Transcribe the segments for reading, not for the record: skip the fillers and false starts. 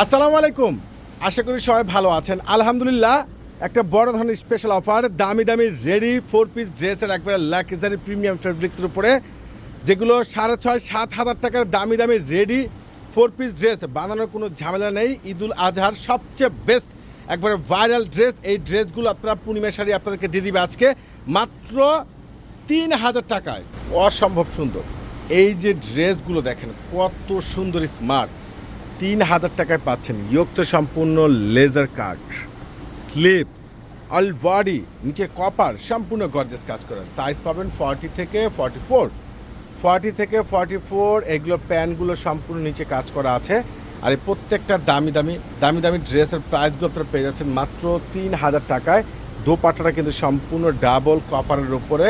আসসালামু আলাইকুম। আশা করি সবাই ভালো আছেন। আলহামদুলিল্লাহ, একটা বড় ধরনের স্পেশাল অফার, দামি দামি রেডি 4 পিস ড্রেসের একবারে লাক্সারি প্রিমিয়াম ফেব্রিক্সের উপরে, যেগুলো 6,500-7,000 টাকার দামি দামি রেডি 4 পিস ড্রেস বানানোর কোনো ঝামেলা নেই। ঈদুল আজহার সবচেয়ে বেস্ট একবারে ভাইরাল ড্রেস। এই ড্রেসগুলো আপনারা পূর্ণিমা শাড়ি আপনাদেরকে দিয়ে দিবে আজকে মাত্র 3,000 টাকায়। অসম্ভব সুন্দর এই যে ড্রেসগুলো দেখেন, কত সুন্দর স্মার্ট। 3,000 টাকায় পাচ্ছেন ইয়োক্ত সম্পূর্ণ laser cut, slips, all body, নিচে কপার, সম্পূর্ণ গর্জেস কাজ করা। সাইজ পাবেন 40 থেকে 44। এগুলো প্যান্টগুলো সম্পূর্ণ নিচে কাজ করা আছে। আর এই প্রত্যেকটা দামি দামি ড্রেসের প্রাইসগুলো আপনারা পেয়ে যাচ্ছেন মাত্র 3,000 টাকায়। দোপাট্টাটা কিন্তু সম্পূর্ণ ডাবল কপারের উপরে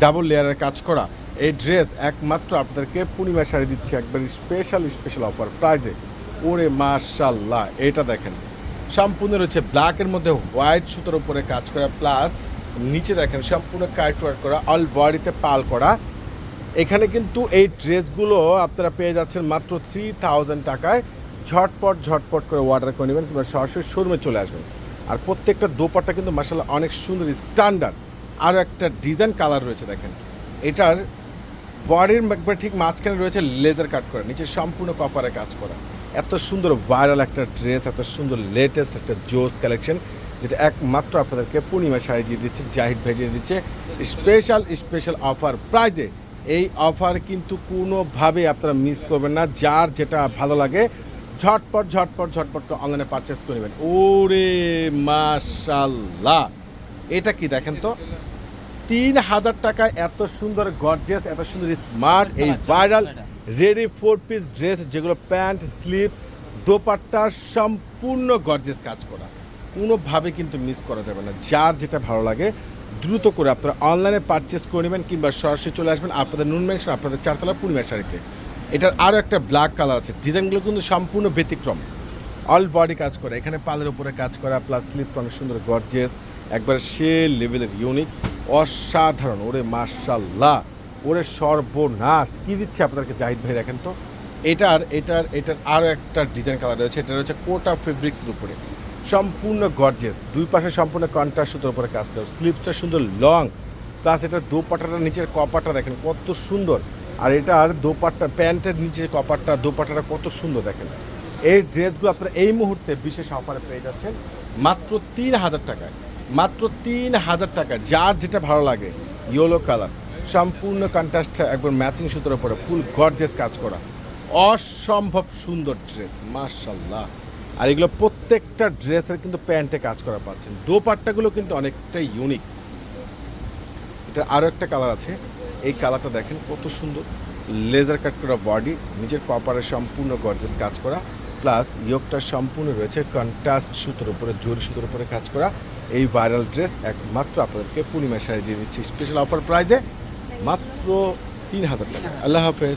ডাবল লেয়ারের কাজ করা। এই ড্রেস একমাত্র আপনাদেরকে পূর্ণিমা শাড়ি দিচ্ছে একবার স্পেশাল অফার প্রাইজে। ওরে মাশাল্লাহ, এটা দেখেন সম্পূর্ণ রয়েছে ব্ল্যাকের মধ্যে হোয়াইট সুতোর উপরে কাজ করা, প্লাস নিচে দেখেন সম্পূর্ণ কাট ওয়ার্ক করা, অল বডিতে পাল করা। এখানে কিন্তু এই ড্রেসগুলো আপনারা পেয়ে যাচ্ছেন মাত্র 3,000 টাকায়। ঝটপট করে অর্ডার করে নেবেন কিংবা সরাসরি শোরুমে চলে আসবেন। আর প্রত্যেকটা দোপাট্টা কিন্তু মাশাল্লাহ অনেক সুন্দর স্ট্যান্ডার্ড। আরও একটা ডিজাইন কালার রয়েছে দেখেন, এটার বডির একবার ঠিক মাঝখানে রয়েছে লেজার কাট করা, নিচে সম্পূর্ণ কপারে কাজ করা। এত সুন্দর ভাইরাল একটা ড্রেস, এত সুন্দর লেটেস্ট একটা জোস কালেকশন, যেটা একমাত্র আপনাদেরকে পূর্ণিমা শাড়ি দিয়ে দিচ্ছে, জাহিদ ভাই দিয়ে দিচ্ছে স্পেশাল অফার প্রাইজে। এই অফার কিন্তু কোনোভাবে আপনারা মিস করবেন না। যার যেটা ভালো লাগে ঝটপট করে অনলাইনে পারচেস করে নেবেন। ওরে মাশাল্লাহ, এটা কি দেখেন তো, 3,000 টাকায় এত সুন্দর গর্জিয়াস, এত সুন্দর স্মার্ট এই ভাইরাল রেডি 4 পিস ড্রেস, যেগুলো প্যান্ট, স্লিপ, দোপাট্টা সম্পূর্ণ গর্জিয়াস কাজ করা। কোনোভাবে কিন্তু মিস করা যাবে না। যার যেটা ভালো লাগে দ্রুত করে আপনারা অনলাইনে পারচেস করে নেবেন কিংবা সরাসরি চলে আসবেন আপনাদের নুন মেনশন, আপনাদের 4তলা পূর্ণিমা শাড়িতে। এটার আরও একটা ব্ল্যাক কালার আছে, ডিজাইনগুলো কিন্তু সম্পূর্ণ ব্যতিক্রম, অল বডি কাজ করা, এখানে পালের উপরে কাজ করা, প্লাস স্লিপটা অনেক সুন্দর গর্জিয়াস, একবার সে লেভেলের ইউনিক, অসাধারণ। ওরে মাশাল্লাহ, ওরে সর্বনাশ, কি দিচ্ছে আপনাদেরকে জাহিদ ভাই দেখেন তো। এটার আরও একটা ডিজাইন কালার রয়েছে, এটা রয়েছে কোটা ফেব্রিক্সের উপরে, সম্পূর্ণ গর্জিয়াস, দুই পাশে সম্পূর্ণ কন্ট্রাস্ট সুতোর উপরে কাজ করে, স্লিপসটা সুন্দর লং, প্লাস এটার দোপাট্টাটা নিচের কপারটা দেখেন কত সুন্দর। আর এটার দোপাট্টা প্যান্টের নিচে কপারটা দোপাট্টাটা কত সুন্দর দেখেন। এই ড্রেসগুলো আপনারা এই মুহূর্তে বিশেষ অফারে পেয়ে যাচ্ছেন মাত্র 3,000 টাকায়, মাত্র 3,000 টাকা। যার যেটা ভালো লাগে, ইয়েলো কালার, সম্পূর্ণ কন্ট্রাস্ট, একবার ম্যাচিং সুতোর উপরে ফুল গর্জিয়াস কাজ করা, অসম্ভব সুন্দর ড্রেস মাশাল্লাহ। আর এগুলো প্রত্যেকটা ড্রেসের কিন্তু প্যান্টে কাজ করা পাচ্ছেন। দোপাট্টাগুলো কিন্তু অনেকটা ইউনিক। এটা আরও একটা কালার আছে, এই কালারটা দেখেন কত সুন্দর, লেজার কাট করা বডি, নিজের কপারে সম্পূর্ণ গর্জিয়াস কাজ করা, প্লাস ইয়োগটা সম্পূর্ণ রয়েছে কন্ট্রাস্ট সুতোর উপরে, জরি সুতোর উপরে কাজ করা। এই ভাইরাল ড্রেস একমাত্র আপনাদেরকে পূর্ণিমা শাড়ি দিয়ে দিচ্ছি স্পেশাল অফার প্রাইজে মাত্র 3,000 টাকা। আল্লাহ হাফেজ।